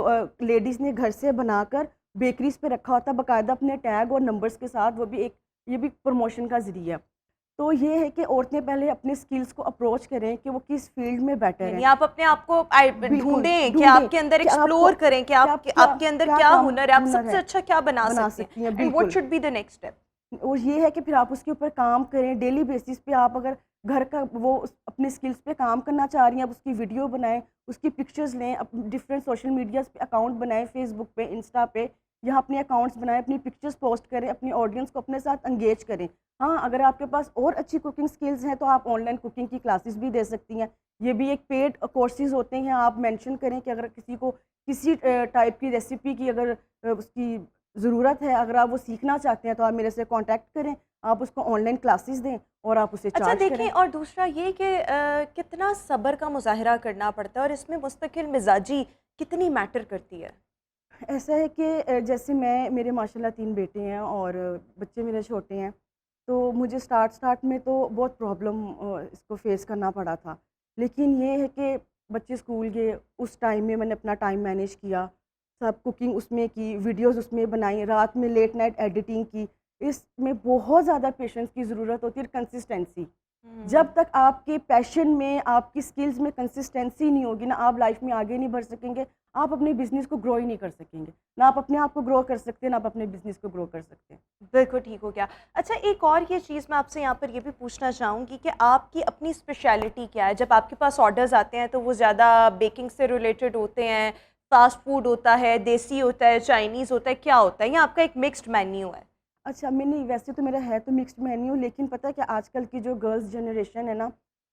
लेडीज़ ने घर से बनाकर बेकरीज़ पे रखा होता है बाकायदा अपने टैग और नंबर्स के साथ। वो भी एक, ये भी प्रमोशन का ज़रिया है। तो ये है कि औरतें पहले अपने स्किल्स को अप्रोच करें कि वो किस फ़ील्ड में बेटर यानी हैं। आप अपने आप को बिल्कुल, ढूँढें कि ढूँढें आपके अंदर कि आपको एक्सप्लोर करें कि क्या आपके क्या आपके अंदर क्या क्या काम हुनर है, आप हुनर सबसे है, अच्छा क्या बना बना सकते सकती हैं, हैं एंड व्हाट बिल्कुल। Should be the next step? और ये है कि फिर आप उसके ऊपर काम करें डेली बेसिस पे। आप अगर घर का अपने स्किल्स पे काम करना चाह रही हैं, आप उसकी वीडियो बनाएं, उसकी पिक्चर्स लें, डिफरेंट सोशल मीडियाज़ पे अकाउंट बनाएं, फेसबुक पे, इंस्टा पे, यहाँ अपने अकाउंट्स बनाएं, अपनी पिक्चर्स पोस्ट करें, अपनी ऑडियंस को अपने साथ एंगेज करें। हाँ, अगर आपके पास और अच्छी कुकिंग स्किल्स हैं तो आप ऑनलाइन कुकिंग की क्लासेस भी दे सकती हैं। ये भी एक पेड कोर्सेज होते हैं। आप मेंशन करें कि अगर किसी को किसी टाइप की रेसिपी की अगर उसकी ज़रूरत है, अगर आप वो सीखना चाहते हैं तो आप मेरे से कॉन्टैक्ट करें, आप उसको ऑनलाइन क्लासेस दें और आप उसे अच्छा चार्ज देखिए, करें। और दूसरा ये कि कितना सब्र का मुज़ाहिरा करना पड़ता है और इसमें मुस्तकिल मिज़ाजी कितनी मैटर करती है? ऐसा है कि जैसे मेरे माशाल्लाह 3 बेटे हैं और बच्चे मेरे छोटे हैं, तो मुझे स्टार्ट में तो बहुत प्रॉब्लम इसको फ़ेस करना पड़ा था। लेकिन ये है कि बच्चे स्कूल गए, उस टाइम में मैंने अपना टाइम मैनेज किया, सब कुकिंग उसमें की, वीडियोज़ उसमें बनाई, रात में लेट नाइट एडिटिंग की। इसमें बहुत ज़्यादा पेशेंस की ज़रूरत होती है और कंसिस्टेंसी। हुँ। जब तक आपके पैशन में, आपकी स्किल्स में कंसिस्टेंसी नहीं होगी ना, आप लाइफ में आगे नहीं बढ़ सकेंगे, आप अपने बिज़नेस को ग्रो ही नहीं कर सकेंगे। ना आप अपने आप को ग्रो कर सकते हैं, ना आप अपने बिज़नेस को ग्रो कर सकते हैं। बिल्कुल ठीक हो गया। अच्छा, एक और ये चीज़ मैं आपसे यहाँ पर ये भी पूछना चाहूँगी कि आपकी अपनी स्पेशलिटी क्या है? जब आपके पास ऑर्डर्स आते हैं तो वो ज़्यादा बेकिंग से रिलेटेड होते हैं, फ़ास्ट फूड होता है, देसी होता है, चाइनीज़ होता है, क्या होता है? या आपका एक मिक्स्ड मेन्यू है? अच्छा, मैंने वैसे तो मेरा है तो मिक्स्ड मेन्यू, लेकिन पता है कि आजकल की जो गर्ल्स जनरेशन है ना,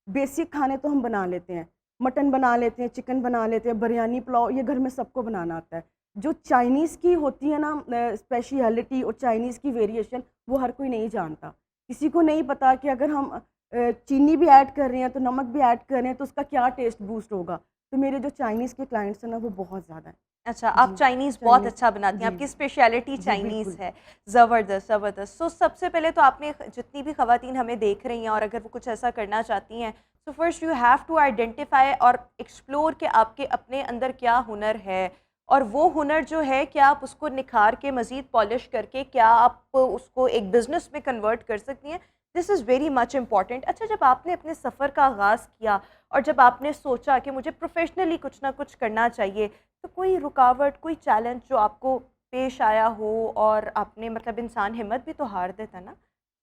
बेसिक खाने तो हम बना लेते हैं। मटन बना लेते हैं, चिकन बना लेते हैं, बिरयानी, पुलाव, ये घर में सबको बनाना आता है। जो चाइनीज़ की होती है ना स्पेशलिटी और चाइनीज़ की वेरिएशन, वो हर कोई नहीं जानता। किसी को नहीं पता कि अगर हम चीनी भी ऐड कर रहे हैं, तो नमक भी ऐड कर रहे हैं, तो उसका क्या टेस्ट बूस्ट होगा। तो मेरे जो चाइनीज़ के क्लाइंट्स हैं ना, वो बहुत ज़्यादा हैं। अच्छा, आप जी, चाइनीज़ बहुत चाइनीज़। अच्छा बनाती हैं, जी, आपकी स्पेशलिटी जी, चाइनीज़ बिल्कुल। है। ज़बरदस्त, ज़बरदस्त। सो सबसे पहले तो आपने जितनी भी ख़वातीन हमें देख रही हैं और अगर वो कुछ ऐसा करना चाहती हैं, so first you have to identify और एक्सप्लोर कि आपके अपने अंदर क्या हुनर है और वो हुनर जो है क्या आप उसको निखार के मज़ीद पॉलिश करके क्या आप उसको एक बिज़नेस में कन्वर्ट कर सकती हैं। This is very much important. अच्छा, जब आपने अपने सफ़र का आगाज़ किया और जब आपने सोचा कि मुझे प्रोफ़ेशनली कुछ ना कुछ करना चाहिए, तो कोई रुकावट, कोई चैलेंज जो आपको पेश आया हो और आपने मतलब इंसान हिम्मत भी तो हार देता ना?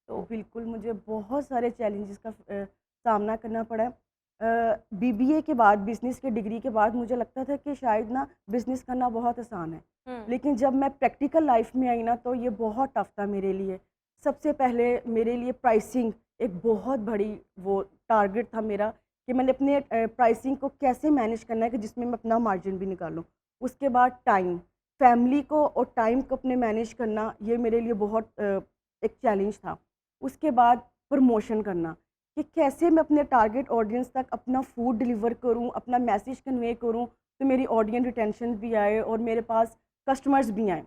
तो बिल्कुल, मुझे बहुत सारे चैलेंजेस का सामना करना पड़ा है। बीबीए के बाद, बिजनेस के डिग्री के बाद मुझे लगता था कि शायद ना बिज़नेस करना बहुत आसान है। लेकिन जब मैं प्रैक्टिकल लाइफ में आई ना तो ये बहुत टफ था मेरे लिए। सबसे पहले मेरे लिए प्राइसिंग एक बहुत बड़ी वो टारगेट था मेरा कि मैंने अपने प्राइसिंग को कैसे मैनेज करना है कि जिसमें मैं अपना मार्जिन भी निकालूँ। उसके बाद टाइम, फैमिली को और टाइम को अपने मैनेज करना, ये मेरे लिए बहुत एक चैलेंज था। उसके बाद प्रमोशन करना कि कैसे मैं अपने टारगेट ऑडियंस तक अपना फूड डिलीवर करूं, अपना मैसेज कन्वे करूं तो मेरी ऑडियंस रिटेंशन भी आए और मेरे पास कस्टमर्स भी आए।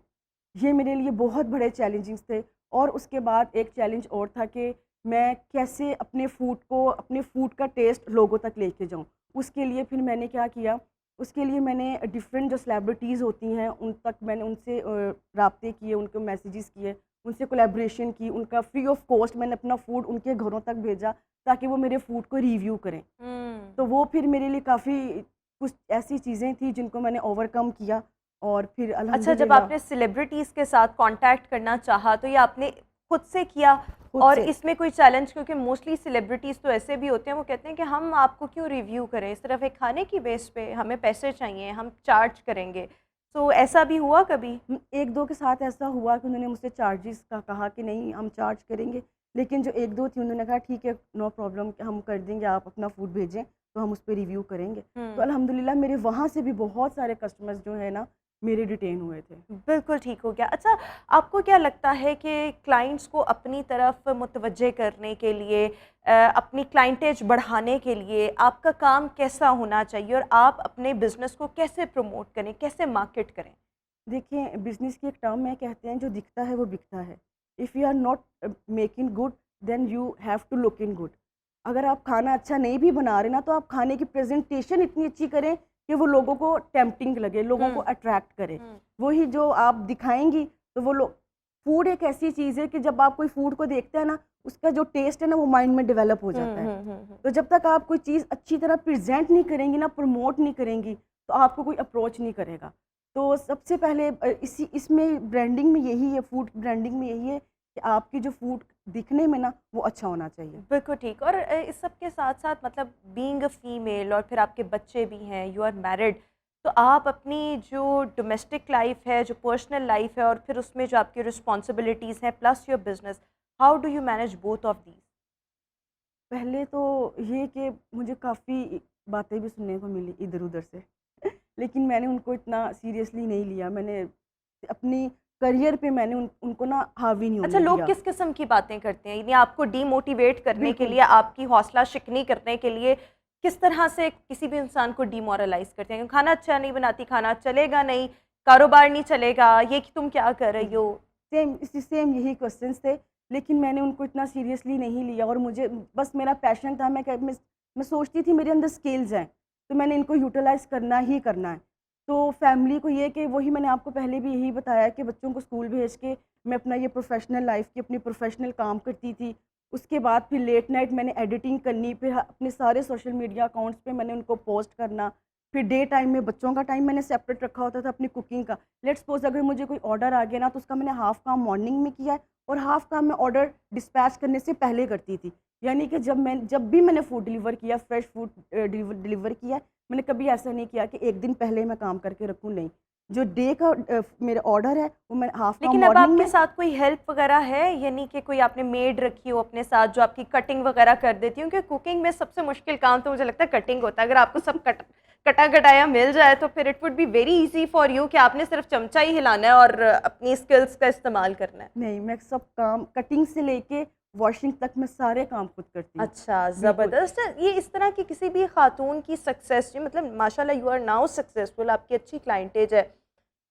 ये मेरे लिए बहुत बड़े चैलेंजेस थे। और उसके बाद एक चैलेंज और था कि मैं कैसे अपने फूड का टेस्ट लोगों तक लेके जाऊं। उसके लिए फिर मैंने क्या किया, उसके लिए मैंने डिफरेंट जो सेलिब्रिटीज़ होती हैं उन तक मैंने उनसे राब्ते किए, उनको मैसेजेस किए, उनसे कोलैबोरेशन की, उनका फ्री ऑफ कॉस्ट मैंने अपना फूड उनके घरों तक भेजा ताकि वो मेरे फूड को रिव्यू करें। तो वो फिर मेरे लिए काफ़ी कुछ ऐसी चीज़ें थी जिनको मैंने ओवरकम किया और फिर अच्छा, जब अल्हम्दुलिल्लाह आपने सेलिब्रिटीज़ के साथ कांटेक्ट करना चाहा तो ये आपने खुद से किया? खुद और से। इसमें कोई चैलेंज, क्योंकि मोस्टली सेलिब्रिटीज़ तो ऐसे भी होते हैं, वो कहते हैं कि हम आपको क्यों रिव्यू करें, सिर्फ एक खाने की बेस पे हमें पैसे चाहिए, हम चार्ज करेंगे। तो ऐसा भी हुआ कभी? एक दो के साथ ऐसा हुआ कि उन्होंने मुझसे चार्जेस का कहा कि नहीं हम चार्ज करेंगे, लेकिन जो एक दो थी उन्होंने कहा ठीक है नो प्रॉब्लम, हम कर देंगे, आप अपना फूड भेजें तो हम उस पर रिव्यू करेंगे। तो अल्हम्दुलिल्लाह मेरे वहाँ से भी बहुत सारे कस्टमर्स जो है ना मेरे रिटेन हुए थे। बिल्कुल ठीक हो गया। अच्छा, आपको क्या लगता है कि क्लाइंट्स को अपनी तरफ मुतवज्जे करने के लिए, अपनी क्लाइंटेज बढ़ाने के लिए आपका काम कैसा होना चाहिए और आप अपने बिज़नेस को कैसे प्रमोट करें, कैसे मार्केट करें? देखिए बिज़नेस की एक टर्म में कहते हैं जो दिखता है वो बिकता है। If you are not making good then you have to look in good. अगर आप खाना अच्छा नहीं भी बना रहे ना तो आप खाने की प्रेजेंटेशन इतनी अच्छी करें कि वो लोगों को टेम्पटिंग लगे, लोगों को अट्रैक्ट करे। वही जो आप दिखाएंगी तो वो लोग, फूड एक ऐसी चीज़ है कि जब आप कोई फूड को देखते हैं ना उसका जो टेस्ट है ना वो माइंड में डेवलप हो जाता है। तो जब तक आप कोई चीज़ अच्छी तरह प्रेजेंट नहीं करेंगी ना, प्रमोट नहीं करेंगी, तो आपको कोई अप्रोच नहीं करेगा। तो सबसे पहले इसमें ब्रांडिंग में यही है, फूड ब्रांडिंग में यही है कि आपकी जो फूड दिखने में ना वो अच्छा होना चाहिए। बिल्कुल ठीक। और इस सब के साथ साथ, मतलब बीइंग अ फीमेल और फिर आपके बच्चे भी हैं, यू आर मैरिड, तो आप अपनी जो डोमेस्टिक लाइफ है, जो पर्सनल लाइफ है और फिर उसमें जो आपकी रिस्पॉन्सिबिलिटीज़ हैं plus your business, how do you manage both of these? पहले तो ये कि मुझे काफ़ी बातें भी सुनने को मिली इधर-उधर से लेकिन मैंने उनको इतना सीरियसली नहीं लिया। मैंने अपनी करियर पे मैंने उनको ना हावी नहीं अच्छा, होने लोग दिया। किस किस्म की बातें करते हैं? यानी आपको डीमोटिवेट करने के बिल्कुल। लिए, आपकी हौसला शिकनी करने के लिए किस तरह से किसी भी इंसान को डीमोरलाइज़ करते हैं? खाना अच्छा नहीं बनाती, खाना चलेगा नहीं, कारोबार नहीं चलेगा, ये कि तुम क्या कर रही हो? सेम यही क्वेश्चंस थे, लेकिन मैंने उनको इतना सीरियसली नहीं लिया और मुझे बस मेरा पैशन था। मैं सोचती थी मेरे अंदर स्किल्स हैं, तो मैंने इनको यूटिलाइज़ करना ही करना है। तो फैमिली को ये कि वही मैंने आपको पहले भी यही बताया कि बच्चों को स्कूल भेज के मैं अपना ये प्रोफ़ेशनल लाइफ़ की अपनी प्रोफ़ेशनल काम करती थी। उसके बाद फिर लेट नाइट मैंने एडिटिंग करनी, फिर अपने सारे सोशल मीडिया अकाउंट्स पे मैंने उनको पोस्ट करना। फिर डे टाइम में बच्चों का टाइम मैंने सेपरेट रखा होता था अपनी कुकिंग का। लेट्स सपोज़ अगर मुझे कोई ऑर्डर आ गया ना तो उसका मैंने हाफ़ काम मॉर्निंग में किया है और हाफ़ काम मैं ऑर्डर डिस्पैच करने से पहले करती थी। यानी कि जब भी मैंने फूड डिलीवर किया, फ्रेश फूड डिलीवर किया है, मैंने कभी ऐसा नहीं किया कि एक दिन पहले मैं काम करके रखूँ, नहीं। जो डे का मेरा ऑर्डर है वो मैं हाफ़ काम लेकिन अब मॉर्निंग आपके में। साथ कोई हेल्प वगैरह है? यानी कि कोई आपने मेड रखी हो अपने साथ जो आपकी कटिंग वगैरह कर देती हो? क्योंकि कुकिंग में सबसे मुश्किल काम तो मुझे लगता है कटिंग होता है। अगर आपको सब कटा कटाया मिल जाए तो फिर it would be very easy for you कि आपने सिर्फ चमचा ही हिलाना है और अपनी स्किल्स का इस्तेमाल करना है। नहीं, मैं सब काम कटिंग से लेके वॉशिंग तक मैं सारे काम खुद करती हूँ। अच्छा, ज़बरदस्त है। ये इस तरह की किसी भी खातून की सक्सेस, जी मतलब माशाल्लाह यू आर नाउ सक्सेसफुल, आपकी अच्छी क्लाइंटेज है।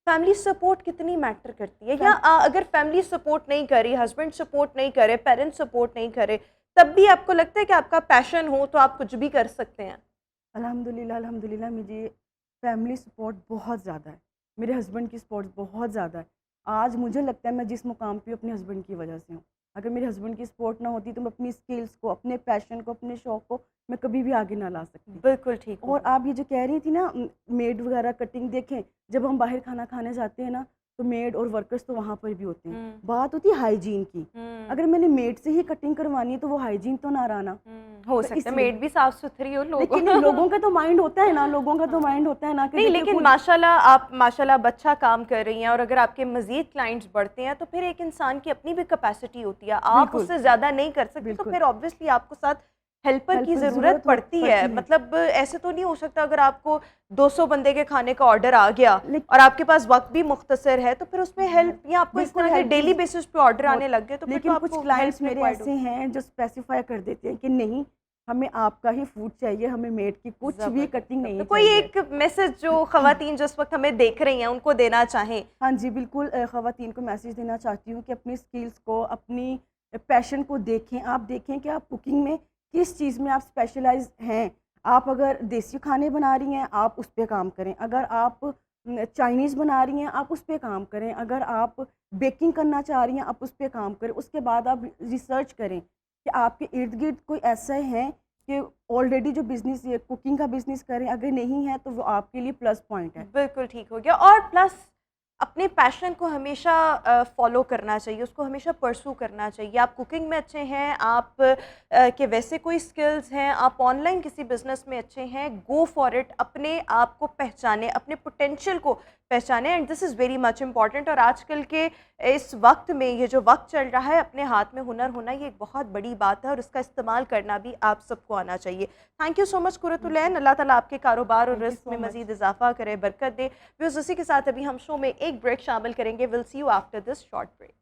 फैमिली सपोर्ट कितनी मैटर करती है? या अगर फैमिली सपोर्ट नहीं करे, हस्बैंड सपोर्ट नहीं करे, पेरेंट्स सपोर्ट नहीं करे, तब भी आपको लगता है कि आपका पैशन हो तो आप कुछ भी कर सकते हैं? अल्हम्दुलिल्लाह मुझे फैमिली सपोर्ट बहुत ज़्यादा है। मेरे हस्बैंड की सपोर्ट बहुत ज़्यादा है। आज मुझे लगता है मैं जिस मुकाम पे हूँ अपने हस्बैंड की वजह से हूँ। अगर मेरे हस्बैंड की सपोर्ट ना होती तो मैं अपनी स्किल्स को, अपने पैशन को, अपने शौक को मैं कभी भी आगे ना ला सकती। बिल्कुल ठीक हो। और आप ये जो कह रही थी ना मेड वगैरह कटिंग, देखें जब हम बाहर खाना खाने जाते हैं ना तो मेड और वर्कर्स तो वहाँ पर भी होते हैं। हम्म, बात होती है हाइजीन की, अगर मैंने मेड से ही कटिंग करवानी है तो वो हाइजीन तो ना रहना। हो तो सकता है इसलिए- मेड भी साफ सुथरी हो, लोगों लेकिन लोगों का तो माइंड होता है ना, लोगों का तो माइंड होता है ना कि नहीं, देखिए लेकिन खुद- माशाल्लाह आप माशाल्लाह अच्छा काम कर रही हैं, और अगर आपके मजीद क्लाइंट्स बढ़ते हैं तो फिर एक इंसान की अपनी भी कैपेसिटी होती है, आप बिल्कुल। उससे ज़्यादा नहीं कर सकते, तो बिल्कुल। फिर ऑब्वियसली आपको साथ हेल्पर की हेल्पर ज़रूरत ज़रूरत पड़ती है। है। मतलब ऐसे तो नहीं हो सकता अगर आपको 200 बंदे के खाने का ऑर्डर आ गया लेकिन- और आपके पास वक्त भी मुख्तसर है, तो फिर उसमें हेल्प या आपको इस बिल्कुल तरह के help की डेली बेसिस पे ऑर्डर आने लग गए तो फिर लेकिन तो कुछ आपको क्लाइंट्स help मेरे required ऐसे होगी। हैं जो स्पेसिफाई कर देते हैं कि नहीं, हमें आपका ही फूड चाहिए, हमें मेड की कुछ भी ज़बरदस्त, कटिंग नहीं तो कोई चाहिए। एक मैसेज जो ख़वातीन जो इस वक्त हमें देख रही हैं उनको देना चाहें? हाँ जी, बिल्कुल ख़वातीन को मैसेज देना चाहती हूँ कि अपनी स्किल्स को, अपनी पैशन को देखें। आप देखें कि आप कुकिंग में किस चीज़ में आप स्पेशलाइज हैं। आप अगर देसी खाने बना रही हैं, आप उस पे काम करें। अगर आप चाइनीज़ बना रही हैं, आप उस पे काम करें। अगर आप बेकिंग करना चाह रही हैं, आप उस पे काम करें। उसके बाद आप रिसर्च करें कि आपके इर्द-गिर्द कोई ऐसे हैं कि ऑलरेडी जो बिज़नेस ये कुकिंग का बिज़नेस करें। अगर नहीं है तो वो आपके लिए प्लस पॉइंट है। बिल्कुल ठीक हो गया। और प्लस अपने पैशन को हमेशा फॉलो करना चाहिए, उसको हमेशा परसू करना चाहिए। आप कुकिंग में अच्छे हैं, आप के वैसे कोई स्किल्स हैं, आप ऑनलाइन किसी बिजनेस में अच्छे हैं, गो फॉर इट। अपने आप को पहचाने, अपने पोटेंशियल को पहचाने, and this is very much important. और आजकल के इस वक्त में, ये जो वक्त चल रहा है, अपने हाथ में हुनर होना ये एक बहुत बड़ी बात है और उसका इस्तेमाल करना भी आप सबको आना चाहिए। Thank you so much Qurratulain. अल्लाह ताला आपके कारोबार और Thank you रिस्क so में much. मजीद इजाफा करे, बरकत दे। व्यूअर्स, उसी के साथ अभी हम शो में एक ब्रेक शामिल करेंगे। Will see you after this short break.